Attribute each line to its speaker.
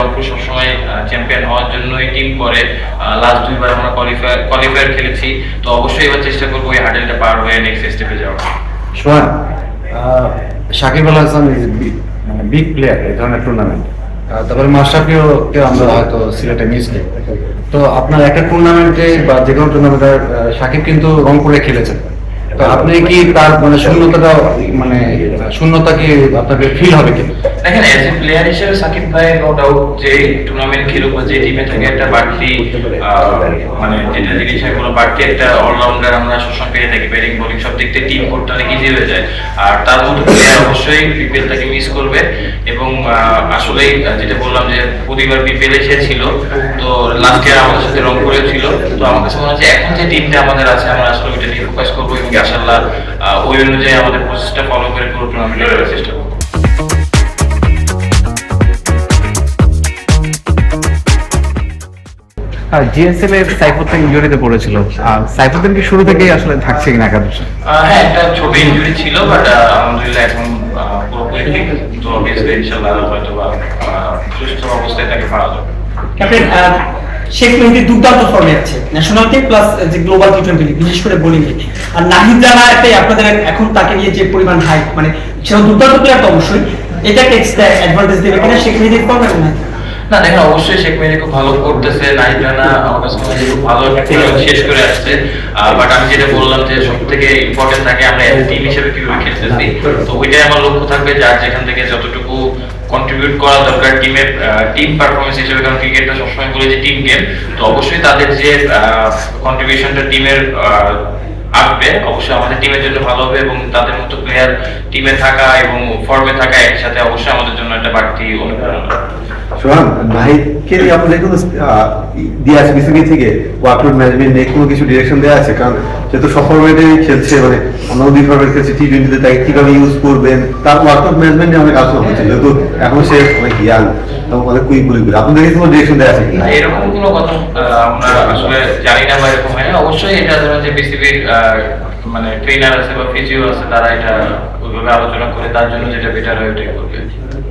Speaker 1: রংপুর সবসময় চ্যাম্পিয়ন হওয়ার জন্যই টিম করে। লাস্ট 2 বার আমরা কোয়ালিফায়ার খেলেছি, তো অবশ্যই এবার চেষ্টা করবো এই হার্ডেলটা পার হয়ে নেক্সট স্টেপে যাওয়ার।
Speaker 2: সোহান, সাকিব আল হাসান ইজ মানে বিগ প্লেয়ার এই ধরনের টুর্নামেন্ট, তারপরে মাশরাফিও আমরা হয়তো সিলেটে মিস করি। তো আপনার একটা টুর্নামেন্টে বা যে কোনো টুর্নামেন্টে সাকিব কিন্তু রংপুরে খেলেছেন, তো আপনি কি তার মানে শূন্যতা কি আপনাকে ফিল হবে কি?
Speaker 1: দেখেন, এজ এ প্লেয়ার হিসেবে সাকিব ভাই নো ডাউট যে টুর্নামেন্ট খেলুক বা যে টিমে থাকে একটা বাড়তি মানে যেটা জিনিস কোনো বাড়তি একটা অলরাউন্ডার আমরা সবসময় পেয়ে থাকি, ব্যাটিং বোলিং সব দিক থেকে টিম করতে অনেক ইজি হয়ে যায়। আর তার মতো প্লেয়ার অবশ্যই বিপিএল তাকে মিস করবে। এবং আসলেই যেটা বললাম যে প্রতিবার বিপিএল সে ছিল, তো লাস্ট ইয়ার আমাদের সাথে রংপুরেও ছিল। তো আমার কাছে মনে হচ্ছে এখন যে টিমটা আমাদের আছে আমরা আসলে ওইটা নিয়ে ফোকাস করবো এবং ইনশাআল্লাহ ওই অনুযায়ী আমাদের প্রসেসটা ফলো করে পুরো টুর্নামেন্টে করার চেষ্টা করবো।
Speaker 3: জিএসএল এর সাইফুদ্দিন ইনজুরিতে পড়েছিল, সাইফুদ্দিন কি শুরু থেকেই আসলে থাকছে কিনা একাদশে?
Speaker 1: হ্যাঁ, একটা ছোট ইনজুরি ছিল, বাট আলহামদুলিল্লাহ এখন পুরোপুরি ঠিক। তো অবভিয়াসলি ইনশাআল্লাহ হয়তো বা সুস্থ অবস্থায় তাকে পাওয়া যাবে।
Speaker 4: ক্যাপ্টেন, শেখ মেহেদী দুর্দান্ত ফর্মে আছে ন্যাশনাল টিম প্লাস যে গ্লোবাল টি20, বিশেষ করে বোলিং এ। আর নাহিদ রানা আপনাদের এখন তাকে নিয়ে যে পরিমাণ হাইপ, মানে সেটা দুর্দান্ত প্লেয়ার তো অবশ্যই, এটাকে এক্সট্রা অ্যাডভান্টেজ দেবে কিনা শেখ মেহেদীর ফর্ম এবং নাহিদ?
Speaker 1: না দেখেন, অবশ্যই শেখ মেহেদী খুব ভালো করতেছে। নাহিদ রানা আমার কাছে মনে হয় খুব ভালো শেষ করে আসছে। বাট আমি যেটা বললাম যে সব থেকে ইম্পর্টেন্ট থাকে আমরা টিম হিসেবে কিভাবে খেলতেছি, তো ওইটাই আমার লক্ষ্য থাকবে, যার যেখান থেকে যতটুকু কন্ট্রিবিউট করা দরকার টিমের টিম পারফরমেন্স হিসেবে, কারণ ক্রিকেটটা সবসময় বলে যে টিম গেম। তো অবশ্যই তাদের যে কন্ট্রিবিউশনটা টিমের আসবে অবশ্যই আমাদের টিমের জন্য ভালো হবে, এবং তাদের মতো প্লেয়ার টিমে থাকা এবং ফর্মে থাকা একসাথে অবশ্যই আমাদের জন্য একটা বাড়তি অনুপ্রেরণা।
Speaker 2: সোহান, নাহিদকে নিয়ে আপনাদের কোনো দিয়ে আছে বিসিবি থেকে ওয়ার্কআউট ম্যানেজমেন্ট নিয়ে কোনো কিছু ডিরেকশন দেওয়া আছে? কারণ সে তো সব ফরম্যাটে খেলছে, মানে অন্য দুই ফরম্যাট খেলছে, টি20তে তাকে কিভাবে ইউজ করবেন তার ওয়ার্কআউট ম্যানেজমেন্ট নিয়ে অনেক আলোচনা হচ্ছে, যেহেতু এখন সে অনেক ইয়াং এবং অনেক কুইক বলি করে। আপনাদের কোনো ডিরেকশন দেওয়া আছে কিনা?
Speaker 1: এরকম কোনো কথা আমরা আসলে জানি না বা এরকম হয় না। অবশ্যই এটা ধরেন যে বিসিবির মানে ট্রেনার আছে বা ফিজিও আছে, তারা এটা ওইভাবে আলোচনা করে তার জন্য যেটা বেটার হয় ওইটাই করবে।